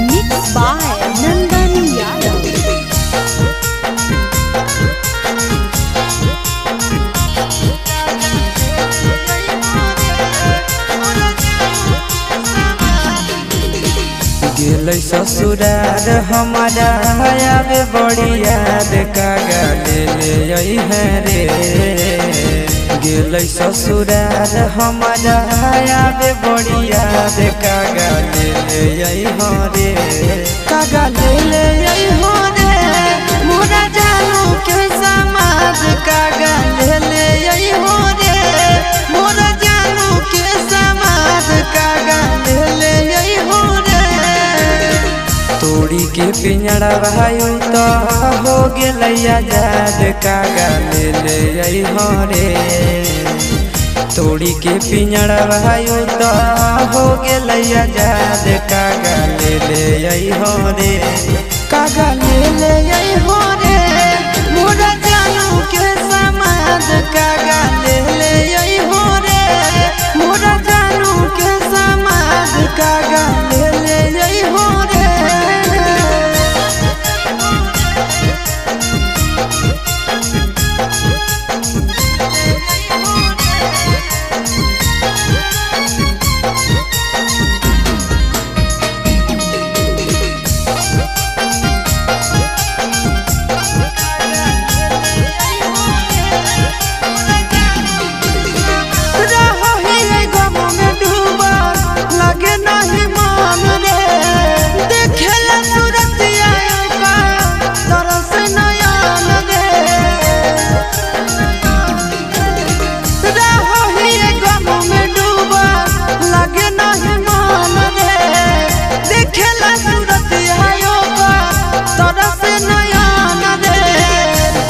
Mixed by Nandan Yadav. गेलै ससुरार हमारा आवे बड़ी याद कागा ले है रे। गेलै ससुरार हमारा आवे बड़ी याद कागा ले हो रे। कागा ले हो रे मोरा जानू के समाज कागा ले हो रे मोरा जानू के समाज कागा ले हो रे। तोड़ी के पिंजड़ा भाई तो हो गया आजाद कागा ले हो रे। तोड़ी के पिंजड़ा भाई तो हो गया आजाद कागा ले हो रे। कागा ले हो रे मोरा जानू के समाज कागा ले हो रे मोरा जानू के समाज कागा ले हो रे।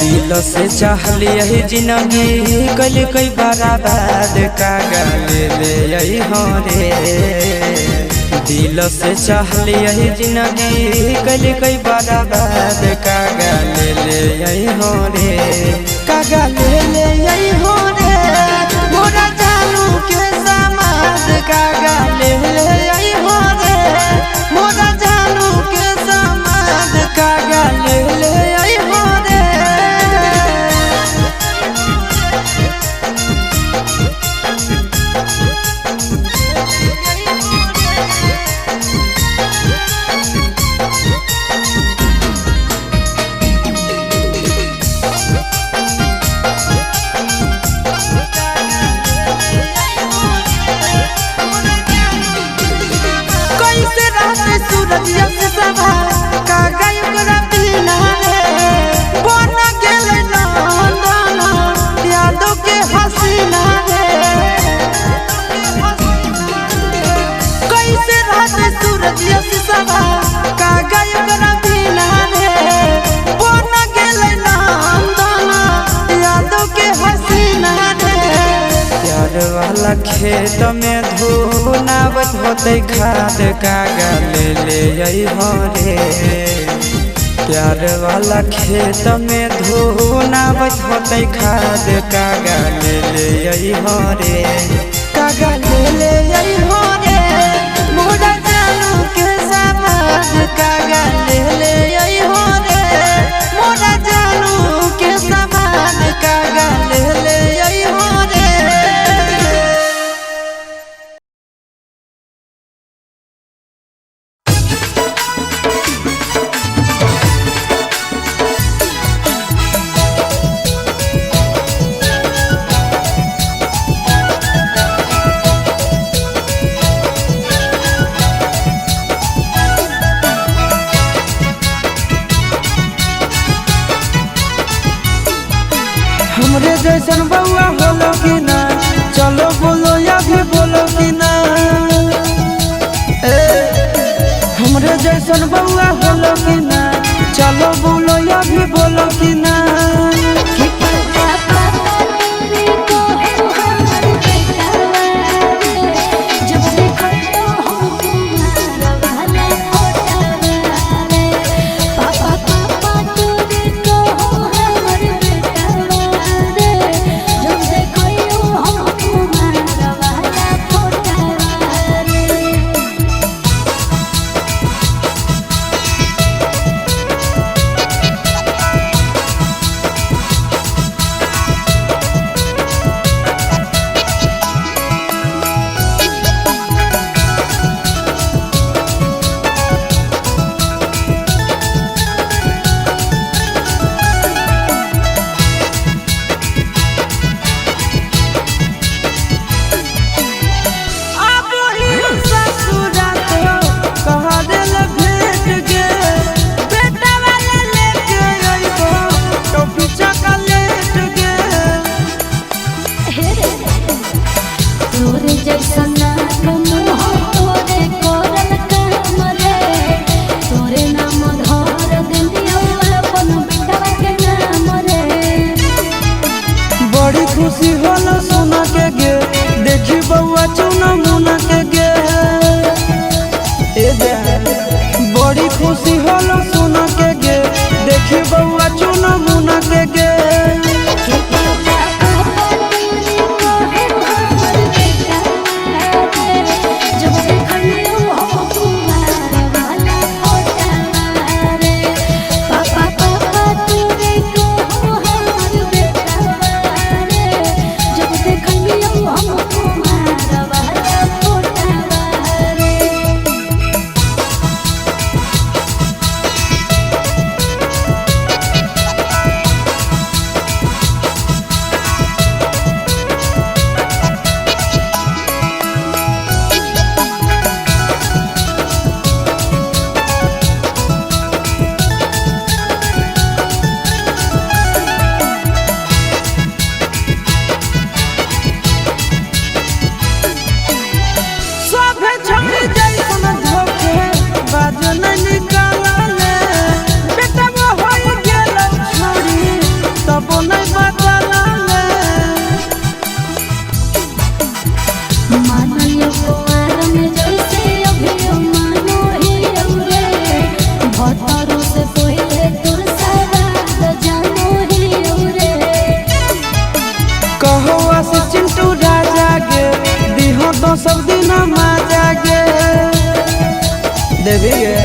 दिल से चाहली यही जिंदगी कल कई बर्बाद कागा ले हो रे। दिल से चाहली यही जिंदगी कल कई बर्बाद कागा ले हो रे। कागा ले हो रे मोरा जानू के समाज कागा ले हो रे मोरा जानू के समाज कागा ले हो रे। सूरजिया से सभा कागा ओकरा बिना रे बन गेलै नंदन यादों के हसीना रे। कैसे रहते सूरजिया से सभा कागा ओकरा बिना रे बन गेलै नंदन यादों के हसीना रे। प्यार वाला खेत में धुनावत होते खाद कागा ले हो रे। प्यार वाला खेत में धुनावत होते खाद कागा ले हो रे। कागा ले हो रे मोरा जानू के समाज कागा ले हो रे मोरा जानू के समाज कागा ले हो रे। हमरे जैसन बउआ होलो कि ना चलो बोलो या भी बोलो कि ना। हमरे जैसन बउआ होलो कि ना चलो बोलो या भी बोलो कि ना। जैसा ना कमो तोरे करल काम रे तोरे नाम धर दिलियो अपन बेटा के नाम रे। बड़ी खुशी होला सोना के गे देखी बउआ चुना मुना के गे ए जा बड़ी खुशी होला सोना के गे देखी बउआ चुना मुना के गे। सब दिन माजा गे देवी गे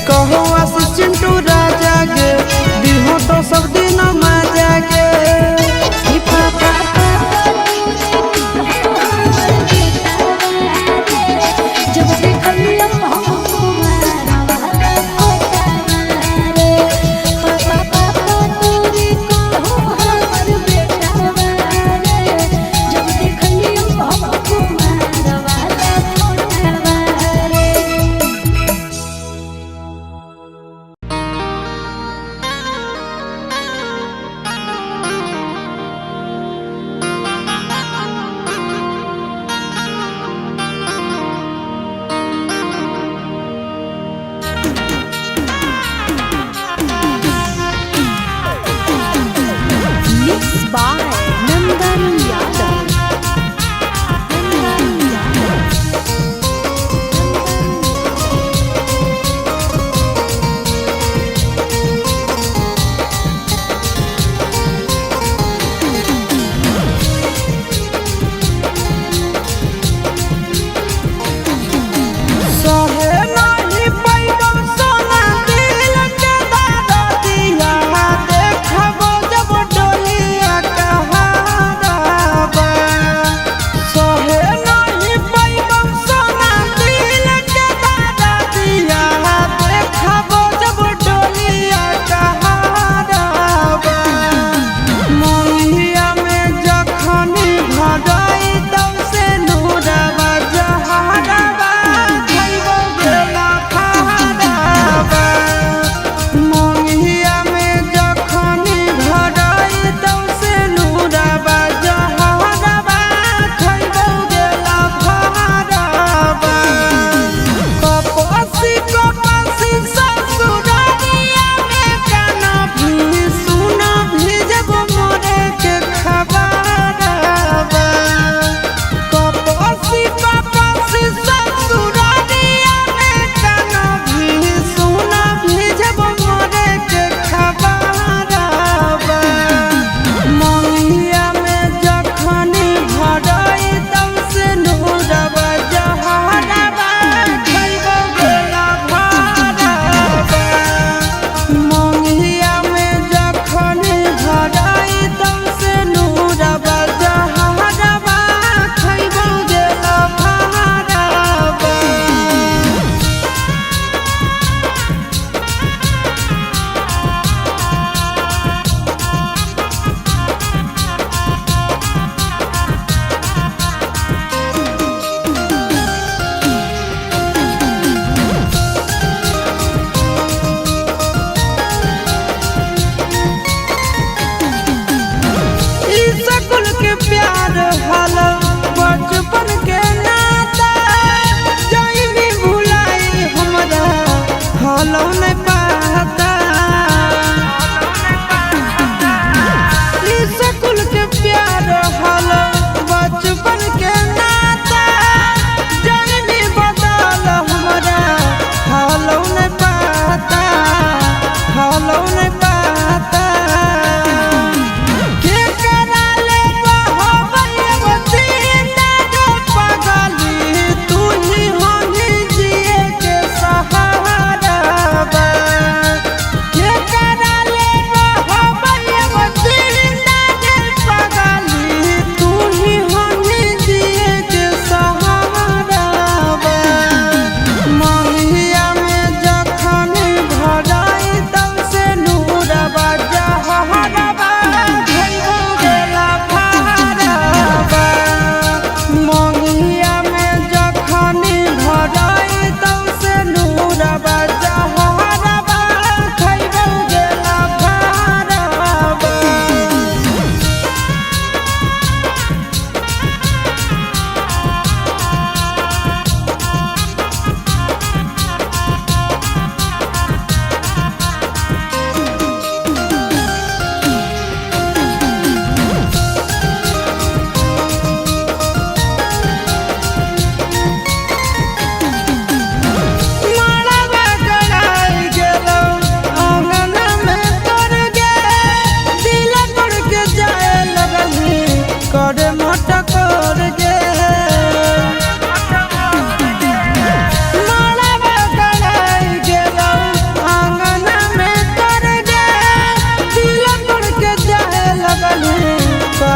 कहो आशीष चिंटू राजा गे दिहो तो सब दिन माजा गे।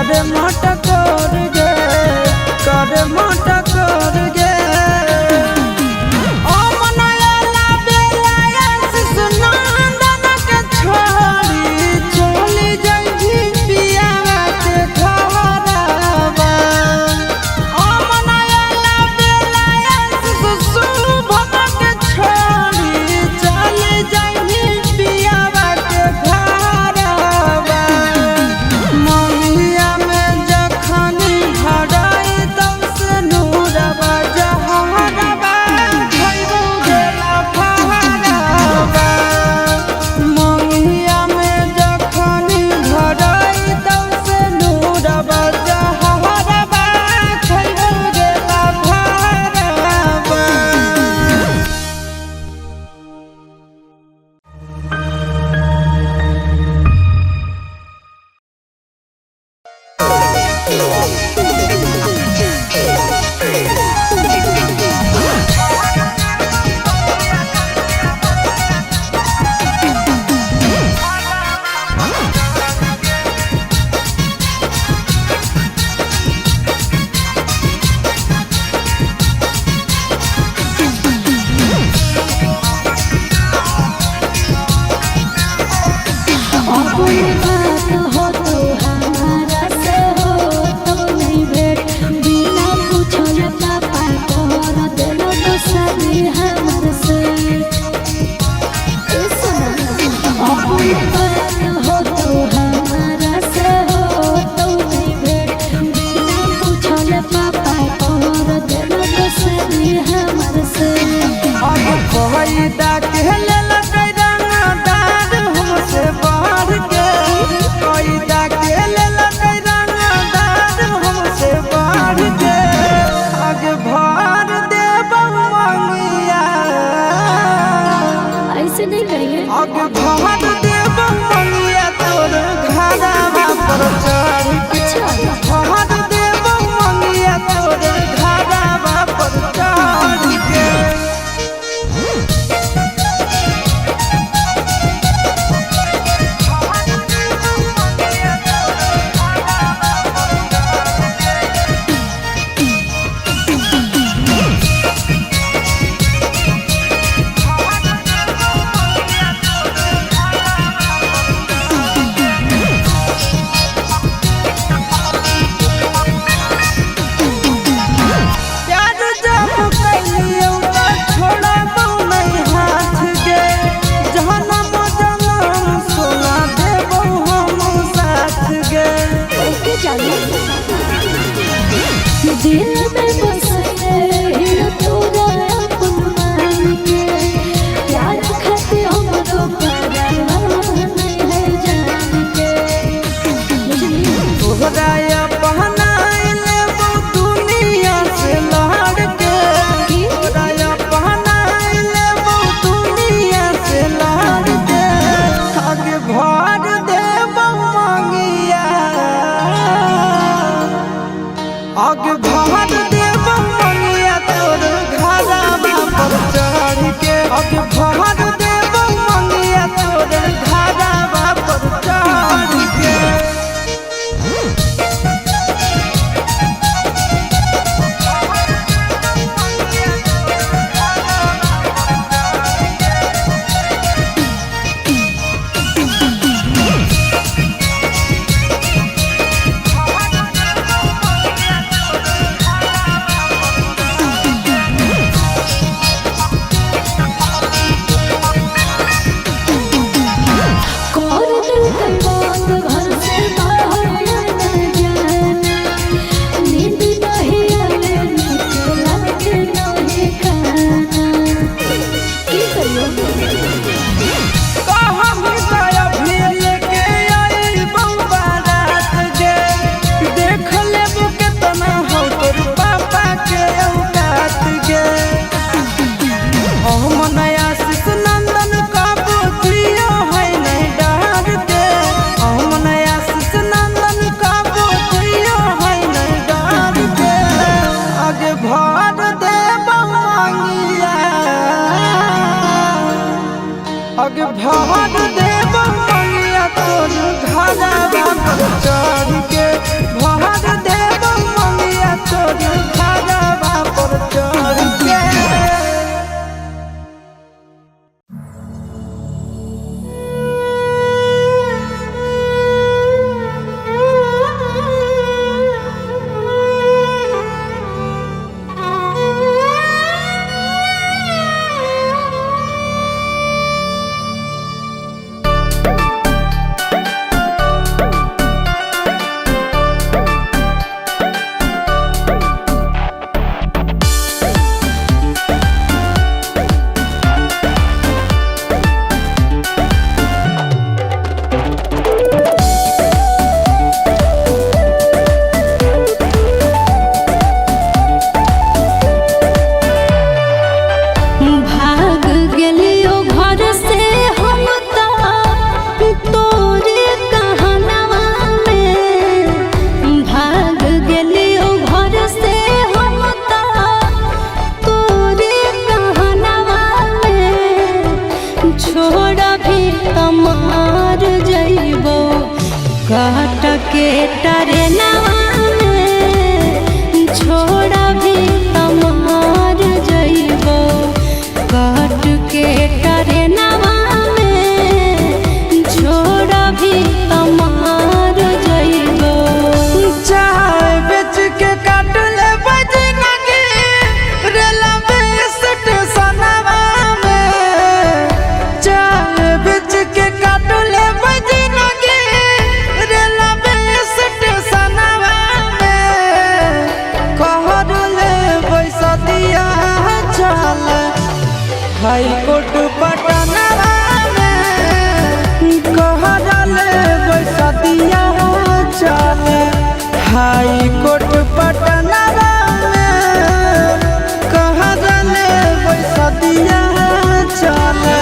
करे मटकोर गे करे मटकोर गे ओ मनला बेला सुनंदन के छोड़ी चली जाई पियावा के घरवा ओ मनला बेला शुभ के छोड़ी चली जाई पियावा के घरवा ममिया में जखनी भराई तब से नूरवा जहरवा भइबो गेला फहरवा ममिया में जखनी भराई तब से नूरवा जहरवा भइबो गेला फहरवा। अपनी बात हो तो हमारा से हो तो नहीं भेंट बिना पूछल पापा तोहर दिलो तो शादी हमर से अपनी बात हो तो हमारा से हो तो नहीं भेंट बिना पूछल पापा तोहर दिलो तो शादी हमर से अब फैदा के लेल रंगदार हमसे बढ़ के फैदा के लेल रंगदार हमसे बढ़ के आगे भर देब मंगिया ऐसे नहीं करिए आगे भर देब मंगिया तोर घरवा पर चढ़ के भर देब मंगिया तोर घरवा पर चढ़ के प्यार जब कइलियो त छोड़बो नहीं हाथ गे जहनम जनम सोना देबो हम साथ गे कैसे जाने दिल में बसे हिल तोरा अपन मान के प्यार खाते हमरो परवाह नहीं है जान के तोहरा अपनाइल वो दुनिया से लड़ के तोहरा अपनाइल वो दुनिया से लड़ के आगे भर देबो मंगिया आगे भर देबो मंगिया तोर घरवा पर चढ़ के आगे भर देबो मंगिया तोर घरवा पर चढ़ के हाई कोर्ट पटना में कहा जाने पैसा दिया चले।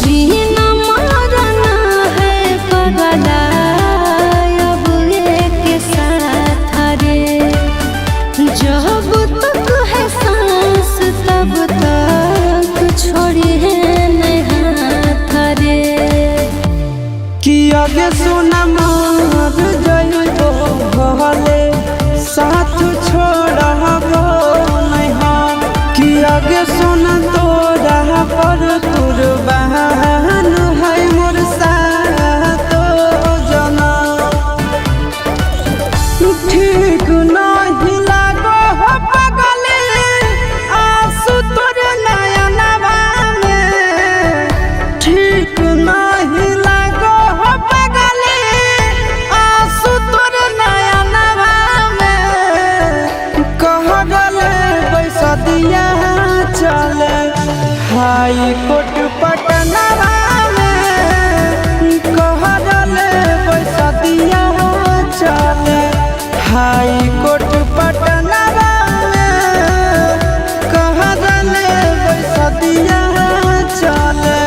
जीना मरना है पगला अब एक साथ रे, जब तक है सांस तब तक छोड़िए नहीं हाथ रे। कि आगे सोना मार जाइबो भले साथ छोड़बो नहीं हम। कि आगे सोना तोरा पर कुर्बान है मोर सातो जनम। ठीक नहीं लागो हो पगले आंसू तोर नयनवा में। ठीक नहीं लागो हो पगले आंसू तोर नयनवा में। कह गले पैसा दिया चले हाई कोर्ट पटना में। कह गले पैसा दिया चले हाई कोर्ट पटना में। कह गले पैसा दिया चले।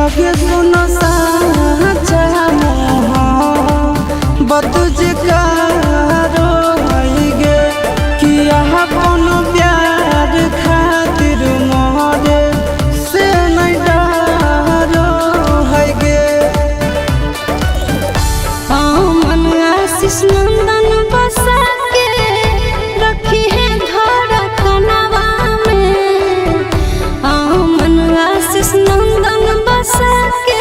आगे सुनो साचा मोह बतुझ कारो गे। कि यहाँ कोनो प्यार खातिर मोहरे से नहीं डरो है गे। मन आशीष नंदन बसा के रखी है धड़कनवा में। मन आशीष नंदन बसा के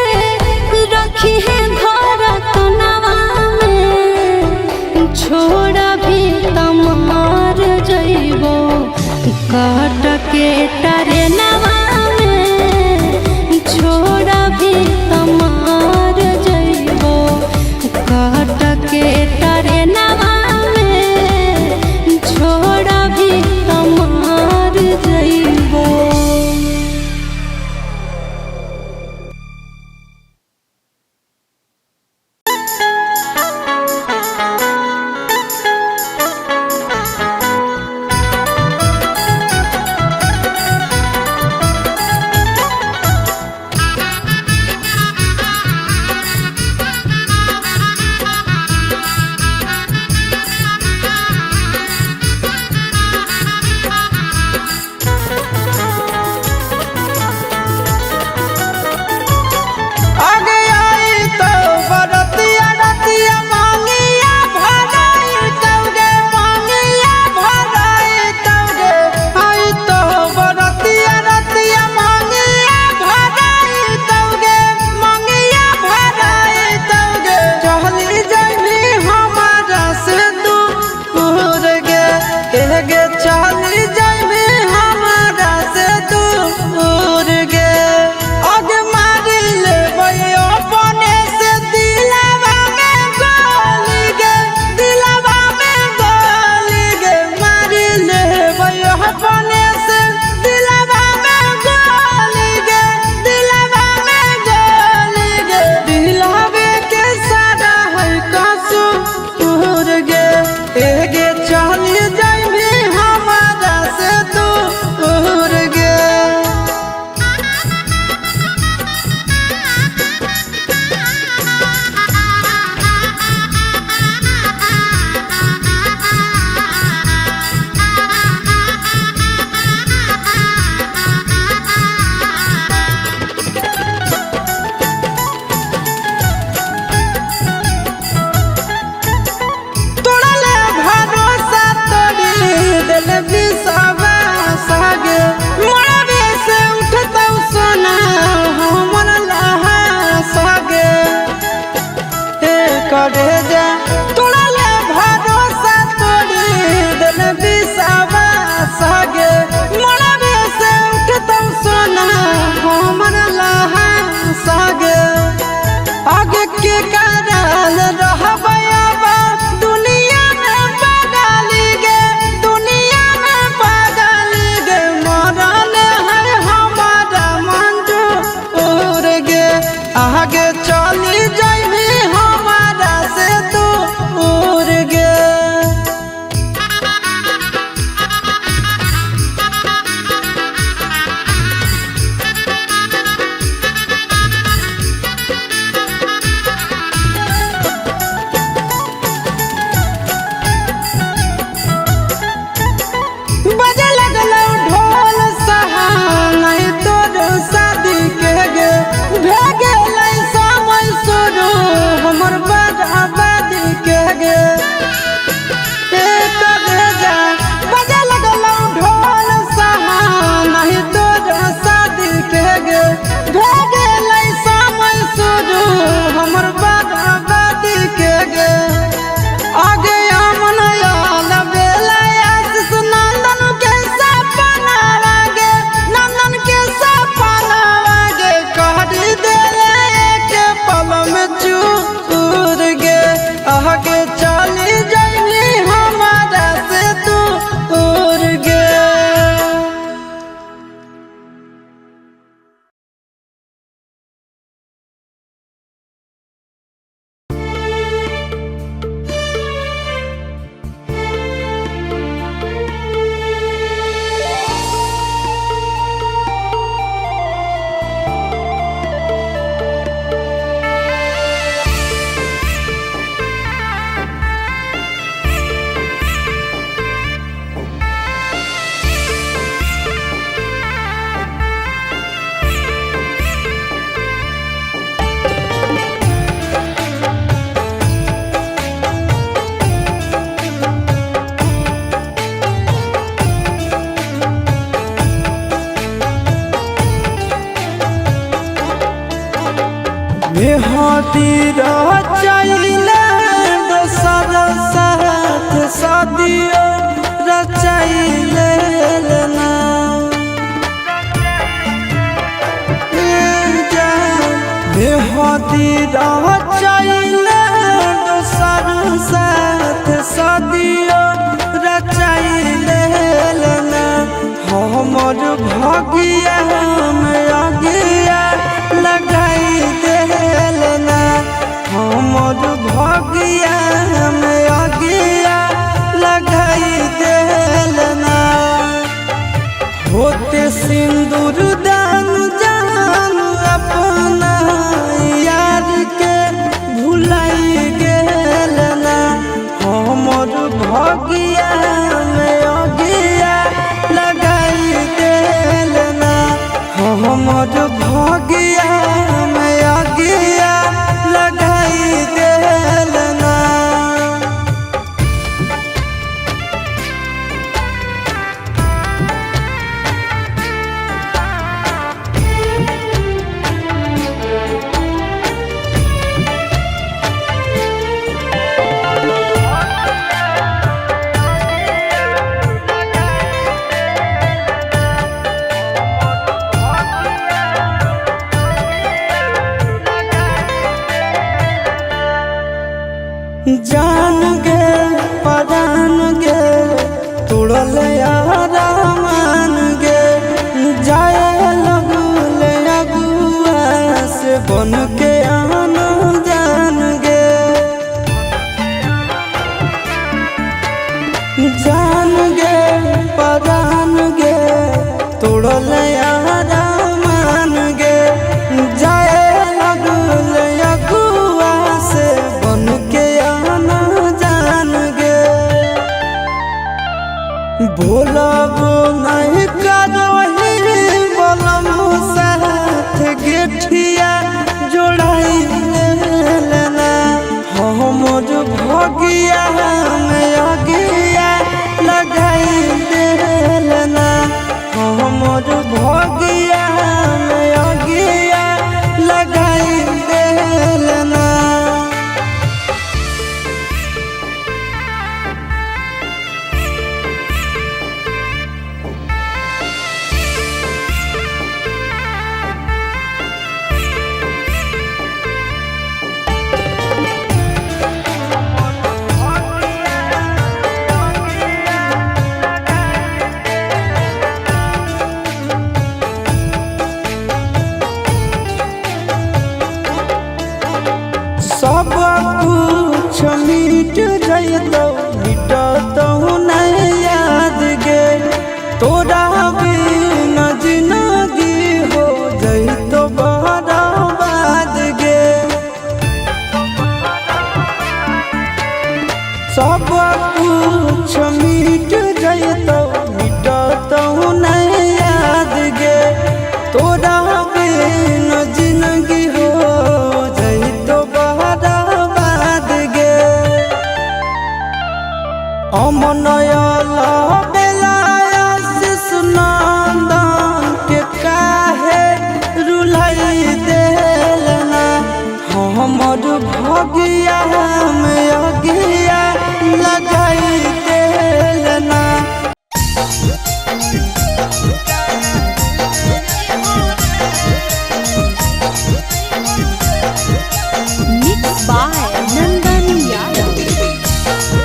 बेहती रचाइले दोसर साथ सदियो रचाइले ना बेहती रचाइले दोसर साथ सदियो रचाइले ना हमर भगिया में अगिया लगाई देलना हमर भगिया में अगिया लगाई देलना होते सिंदूर दान जान अपना यार के भुलाई गेलना हमर भगिया में अगिया लगाई देलना हमर भगिया में अगिया लगाई देलना जान गे परान गे तुड़ल यारा मान गे जाए लगले अगुआ से बन के आन जान गे जान गे परान गे तुड़ल यारा मान गे जाए लगले अगुआ से बन के बोलब नहीं करही बोलम साथ गेठिया जोड़ाई लेना हमर भगिया में अगिया लगाई देलना हमर भगिया में अगिया लगाई देलना सब कुछ मिट जइतो मिटतो नहीं याद गे तोरा बिना जिंदगी हो जइतो बर्बाद गे सब कुछ मिट जइतो मिटतो नहीं याद गे तोरा बिना जिंदगी हो अमनयल बेलायस नंदन के काहे रुलाई देलना हमर भगिया में अगिया लगाई देलना Mixed by Nandan Yadav.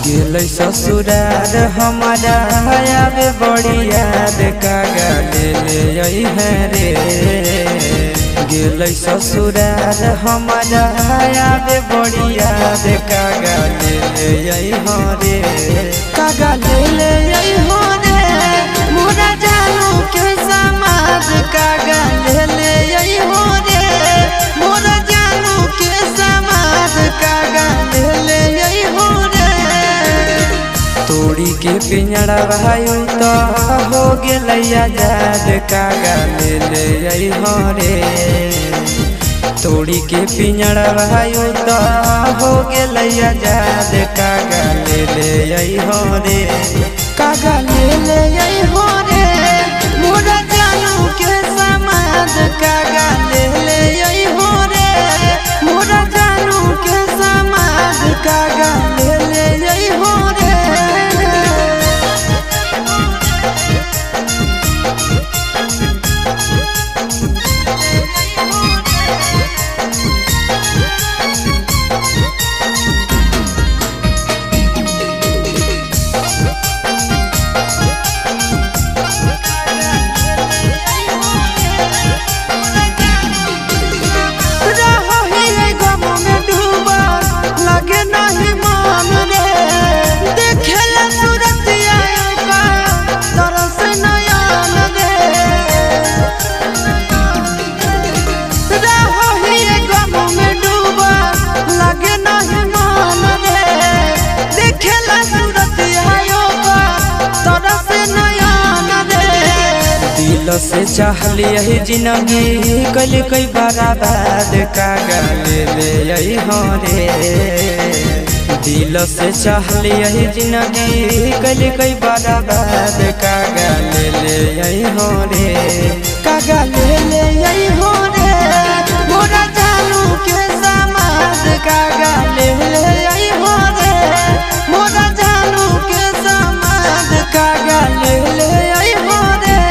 गेलै ससुरार हमारा आवे बड़ी याद कागा ले है रे गेलै ससुरार हमारा आवे बड़ी याद कागा ले रे कागा ले हो रे मोरा जानू के समाज कागा ले हो रे मोरा जानू के समाज कागा ले हो रे तोड़ी के पिंजड़ा भाई तो हो गया आजाद कागा ले हो रे तोड़ी के पिंजड़वा तो हो गेल आजाद कागा ले आई हो रे कागा ले आई हो रे मोरा जानू के समाद कागा ले आई हो रे मोरा जानू के समाद कागा ले आई हो रे। दिल से चाहली यही जिंदगी कल कई बर्बाद कागा ले आई हो रे दिल से चाहली यही जिंदगी कल कई बर्बाद कागा ले आई हो रे कागा ले आई हो रे मोरा जानू के समाज कागा ले आई हो रे मोरा जानू के समाज कागा ले आई हो रे।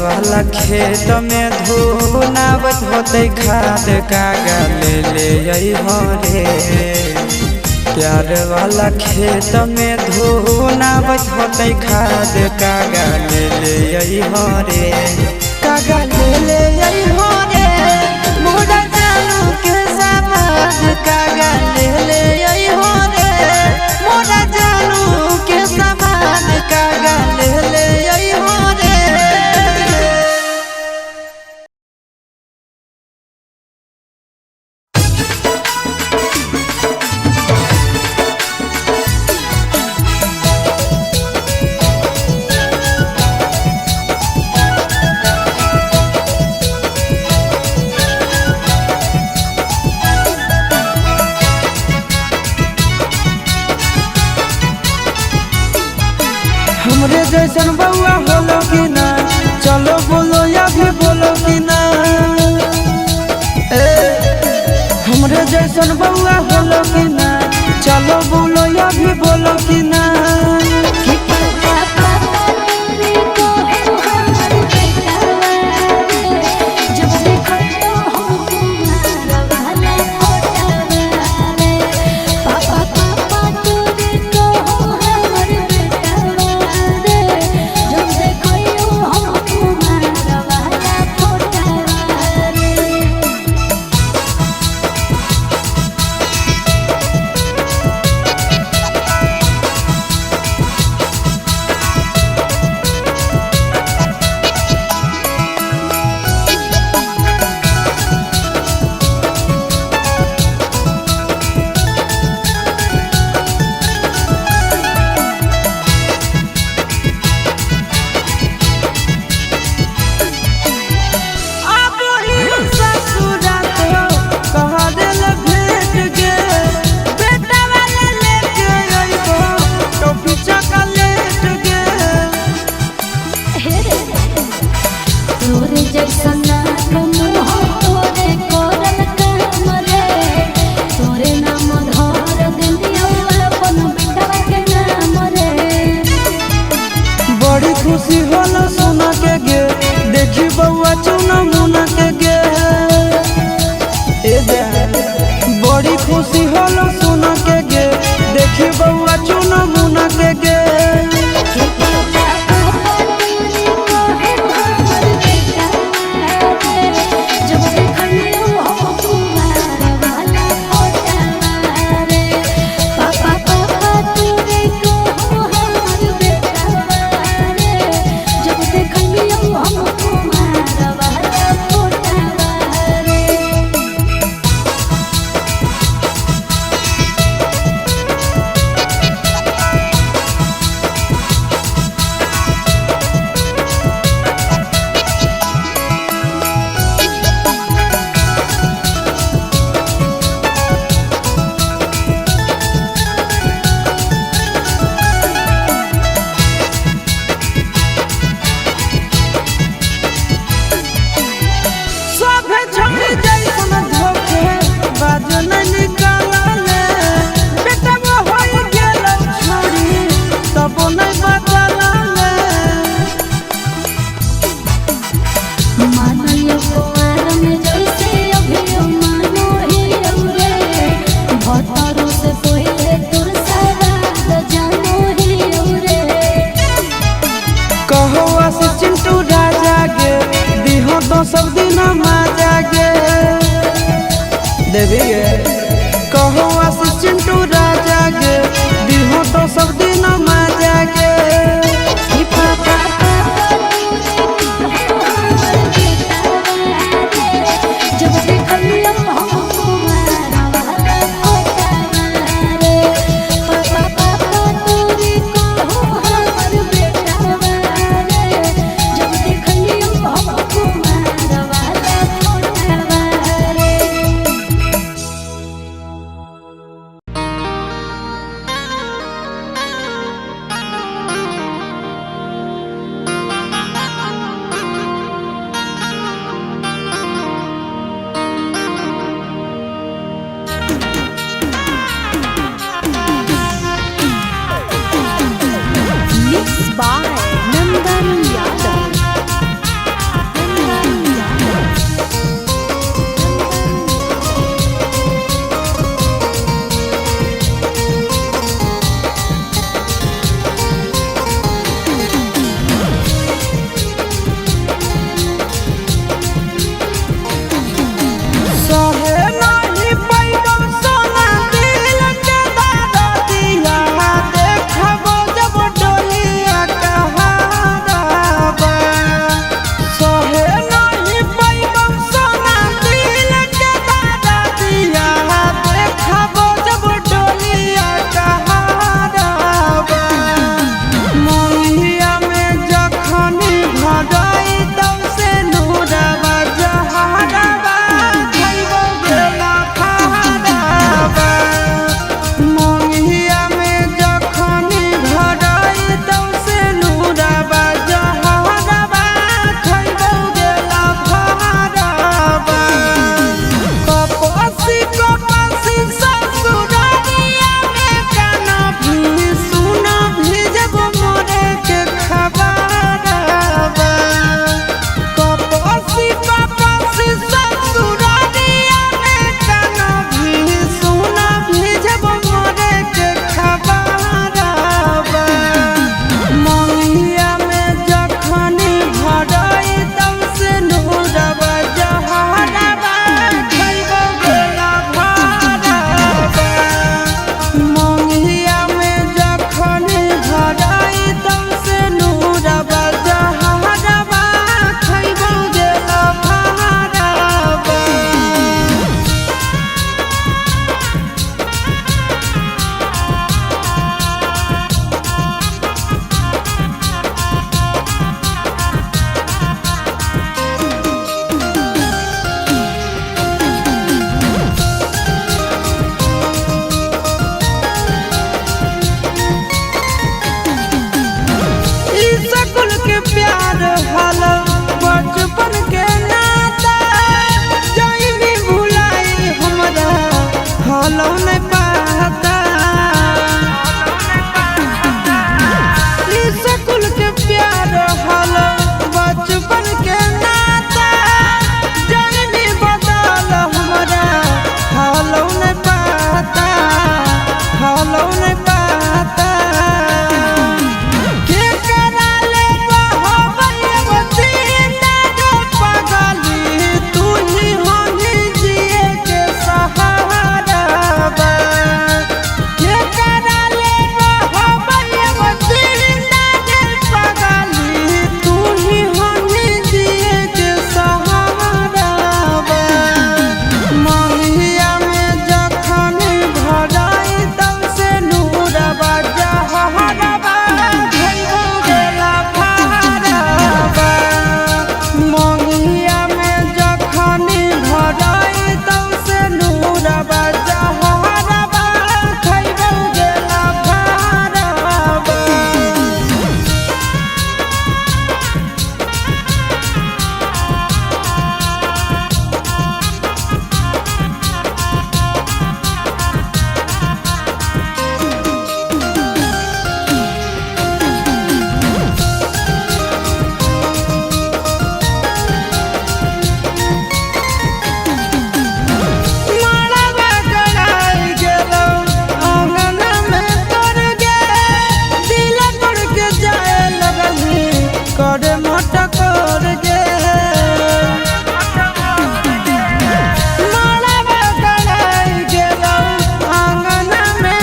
वाला खेत में धुनावत होते खाद कागा ले आई हो रे प्यार वाला खेत में धुनावत होते खाद कागा ले आई हो रे कागा ले आई हो रे मोरा जानू के समाज कागा ले आई हो रे मोरा जानू के समाज कागा ले आई हो रे। हमरे जैसन बउआ होलो कि ना चलो बोलो या भी बोलो कि ना हमरे जैसन बउआ होलो कि ना चलो बोलो या भी बोलो कि ना। खुशी होला सोना के गे सिनुरा जागे दिहो तो सब दिन मजा गे पापा जब देखलियो हमको मारवा रे पापा तोरी को हमर बेटा रे जब देखलियो हमको मारवा रे Mixed by Nandan Yadav. Nandan Yadav. सहे नाही पैबो सोना दिल के दादा दिया देखबो जब डोलिया कहाराबा सहे नाही पैबो सोना दिल के दादा दिया देखबो जब डोलिया कहाराबा मोहिया में जखनी भगाई तब से नूरबा जहाराबा खइबो गेला खाराबा मोहिया में जखनी भगाई तब से नूरबा जहाराबा खइबो गेला खाराबा कपसी ससुरारिया में काना भी सुना भी जब मोरे के खबरबा कपसी ससुरारिया में काना भी सुना भी जब मोरे के खबरबा मोहिया में जखनी भराई तब से नूरबा जहाराबा खइबो गेला खाराबा मोहिया में जखनी भराई तब से नूरबा जहाराबा खइबो गेला खाराबा ई सकुल के प्यार हलो बचपन के नाता जाई भी भुलाई हमरा हलो नहीं पाता ई सकुल के प्यार हलो बचपन के नाता जाई भी बदल हमरा हलो नहीं पाता हलो नहीं पाता के कराले बहबती ना पगली तू ही होनी जिए के सहाराबा के कराले बहबती ना पगली तू ही होनी जिए के सहाराबा मोहिया में जखनी भराई तब से नूरबा जहाराबा खइबो गेला खाराबा मोहिया में जखनी भराई तब से नूरबा जहाराबा खइबो गेला खाराबा मारवा गड़ाई गेलो आंगन में तोड़ गे दिल तोड़ के जाए लगली करे मोटा कर गे मारवा गड़ाई गेलो आंगन में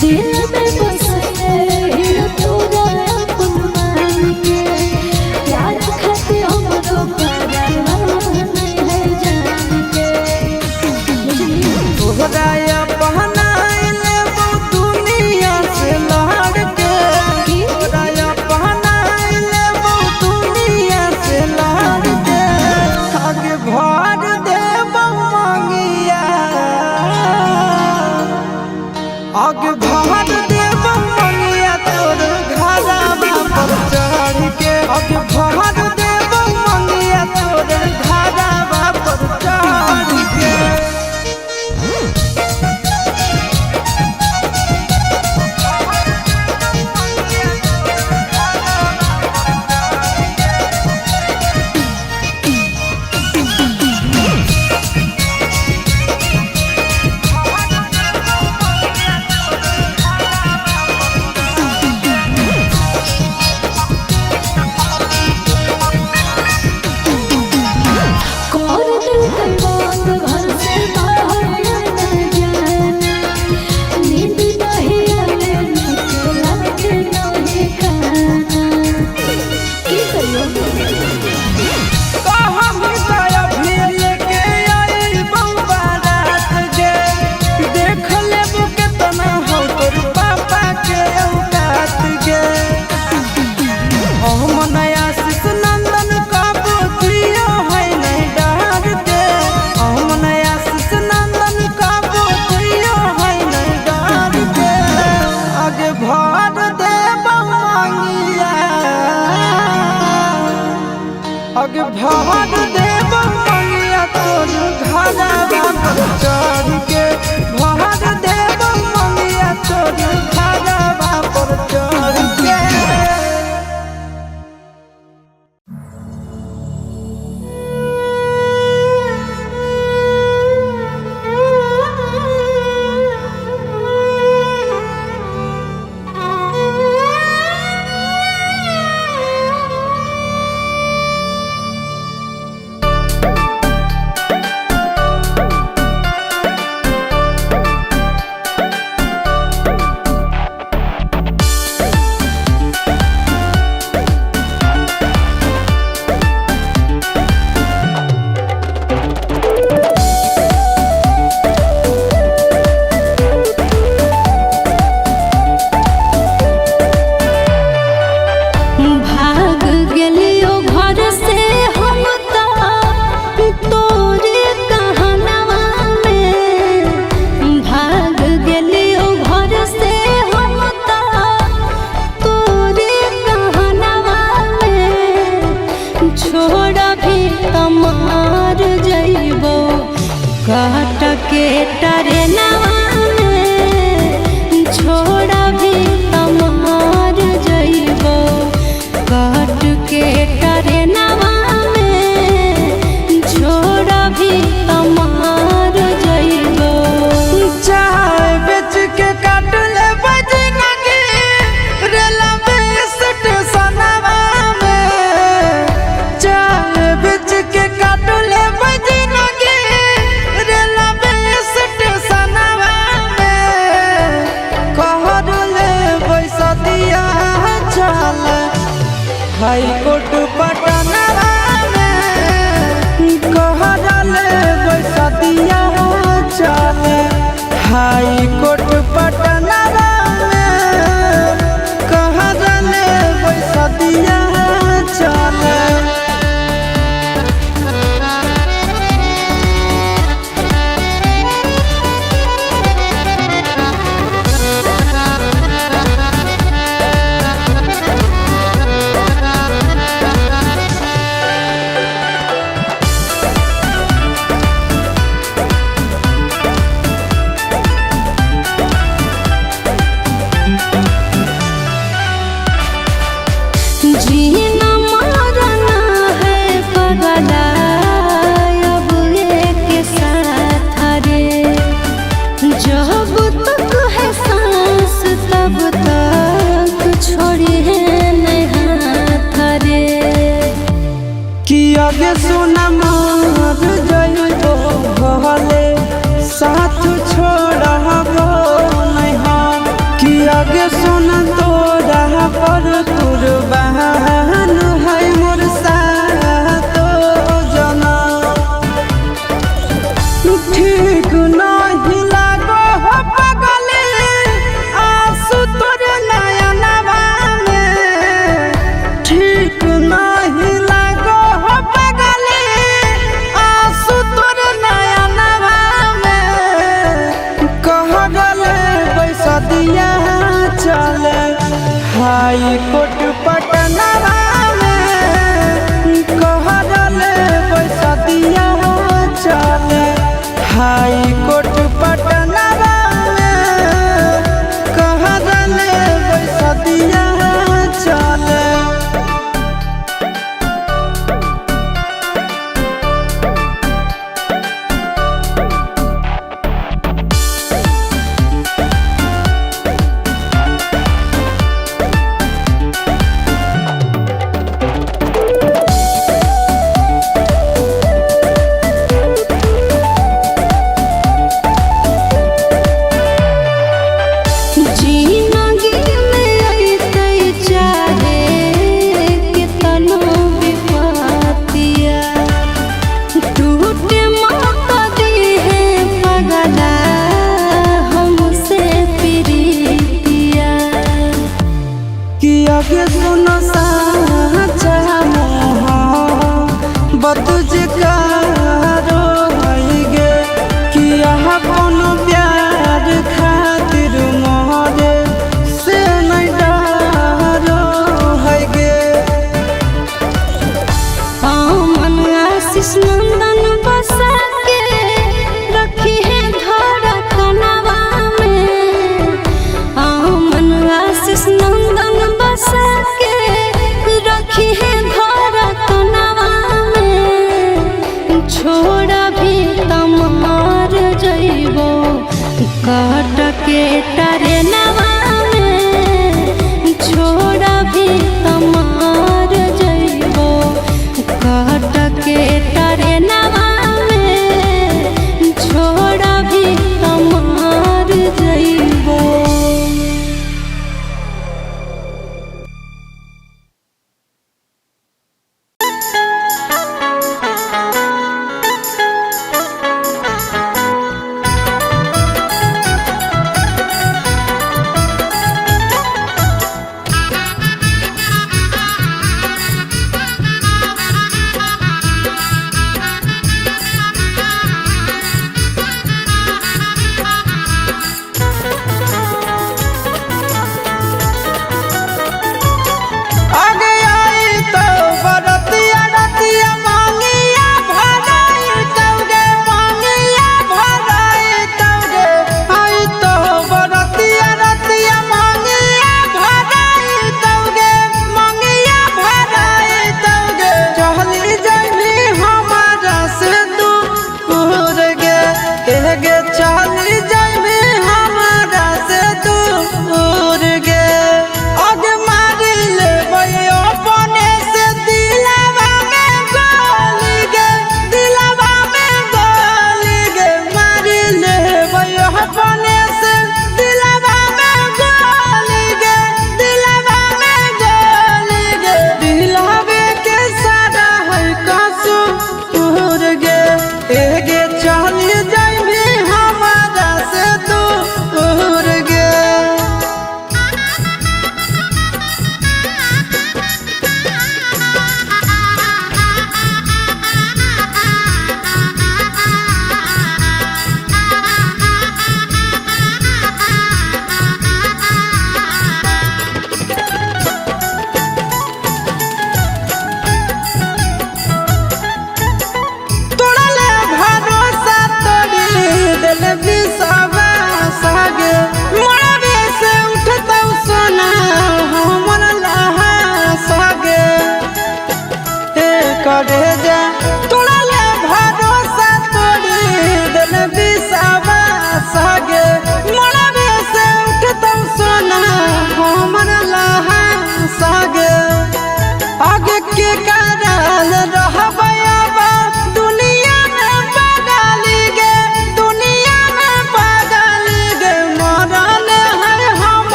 दिल में बसले ही तोरा अपन मान के प्यार खाते हमरो परवाह नहीं है जान के तोहरा अपनाइले वो दुनिया से लड़ के तोरा अपनाइले वो दुनिया से लड़ के आगे भर दे मंगिया आगे भर दे मंगिया तोर घरवा पर चढ़ के आगे भर दे मंगिया तोर घरवा पर चढ़ के कर दिल के बात घर से बाहर न जाना नींद नहीं आवे निकला के नहीं खाना की करियो कहाँ गया भी लेके आई बारात गे देख लेबू केतना हो तोर पापा के औकात गे हम नया शिश नंदन का बोतिया है नहीं डर के हम नया शिश नंदन का बोतिया है नहीं डर के आगे भर दे मंगिया आगे भर दे मंगिया तोर घरवा पर चढ़ के भर दे मंगिया तोर घरवा पर चढ़ के भाग गेलियो घर से हम तोरे कहनवा में भाग गेलियो घर से हम तोरे कहनवा में छोड़ भी तमार जइबो काट के टरेनवा में छोड़ भी तमार जइबो काट के टरेनवा में छोड़ भी तमार जइबो चाय बेच के काट ले बजनगी रेलवे स्टेशनवा में चाय बेच के काट ले बजनगी रेलवे स्टेशनवा में कहर ले पैसा दिया चल हाई कोर्ट पटनवा में कहर ले पैसा दिया चल हाई कोर्ट पटनवा में कहर ले पैसा दिया चल आगे सुन तोरा पर कुर्बान है मोर सातो जनम। ठीक नहीं लागो हो पगले आंसू तोर नयनवा में। ठीक नहीं लागो हो पगले आंसू तोर नयनवा में। कह गले बैसदिया चले हाई कोर्ट पटनवा में। कह गले बैसदिया चले हाई कोर्ट पटनवा में। कह गले बैसदिया चले। आगे सुनो साचा मोह बतुझ कारो गे। किया कोनो प्यार खातिर मोहरे से नहीं डरो है गे। मन आशीष नंदन बसा के रखी है धड़कनवा में। मन आशीष नंदन बसा के रखी है धड़कनवा में।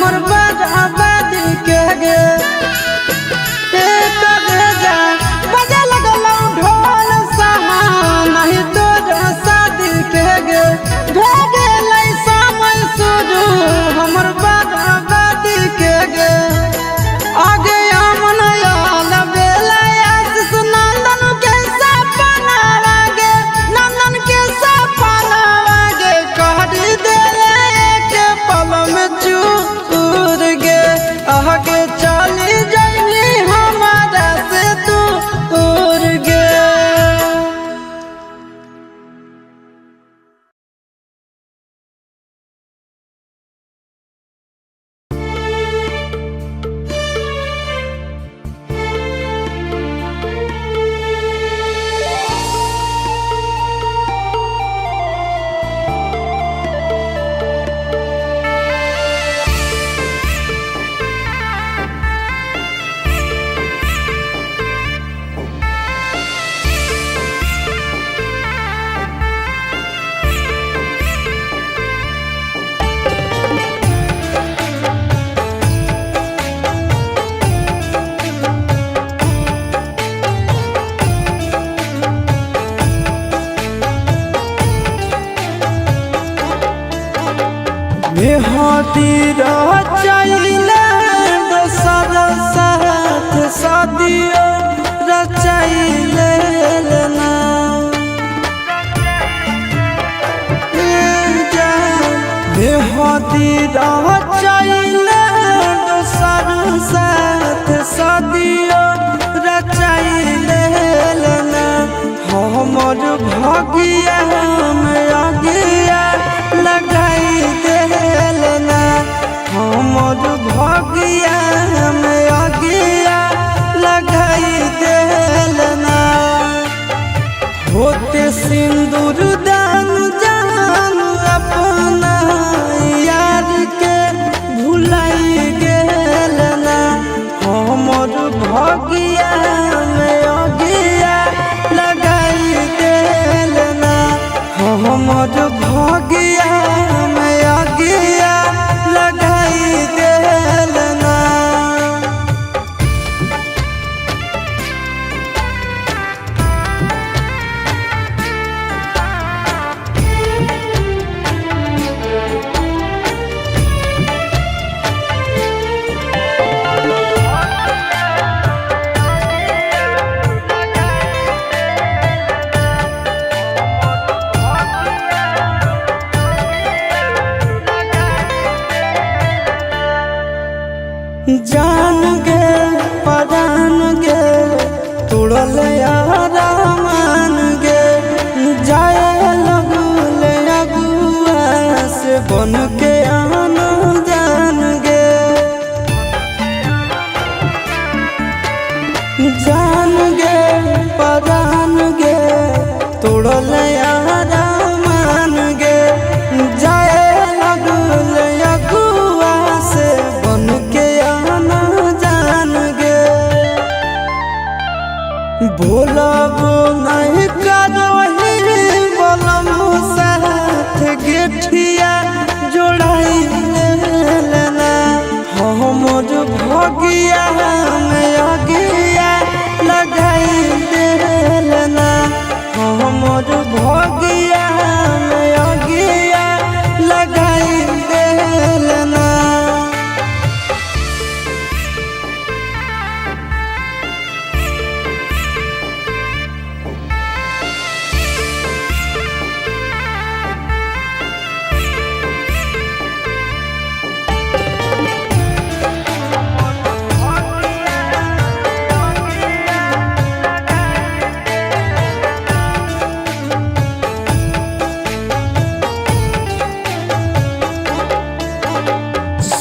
हमर बर्बाद के गे बजा लगलौ ढोल सहा नहीं तोर शादी के गे भेगे लै समय शुरू हमर बर्बाद के गे आगे अमन याल बेला आशीष नंदन के सपना लागे नंदन के सपना लागे कहरी देले एक पल में चूर गे आगे चली जाइनी हमारा से दूर गे। बेहती रचाइले दोसर साथ शादियो रचाइले ना बेहती रचाइले दोसर साथ शादियो रचाइले ना हमर भागिया में आगिया लगाई देलना हमर भागिया में आगिया लगाई देलना होते सिंदूर दान जान अपना यार के भुलाई गेलना हमर भागिया में आगिया लगाई देलना हमर भागिया में आगिया लगाई देलना। जान गे परान गे तुड़ल यारा मान गे जाए लगले अगुआ से बन के आन जान गे जान गे परान गे तुड़ल यारा मान गे जाए लगले अगुआ से बन के भोलाबो नहीं करही बोलम साथ गेठिया जोड़ाई लेना हमर भगिया में आगिया लगाई देलना हमर भगिया में आगिया लगाई देलना।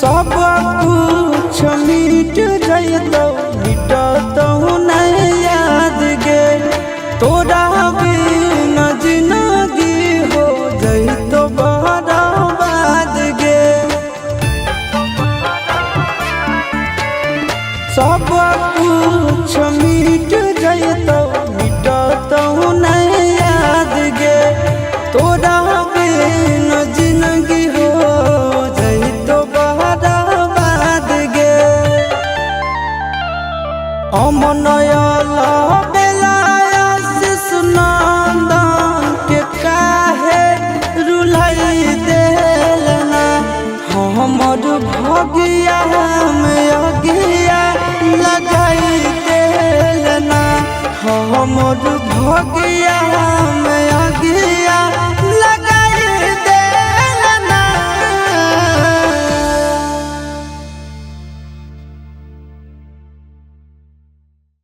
सब कुछ मिट जइतो मिटतो नहीं याद गे तोरा बिना जिंदगी हो जइतो बर्बाद गे सब कुछ मिट जइतो मिटतो नहीं याद गे तोरा बिना जिंदगी हो जइतो बर्बाद अमनयल बेलायासिस नंदन के काहे रुलाई देलना हमर भगिया में अगिया लगाई देलना हमर भगिया में अगिया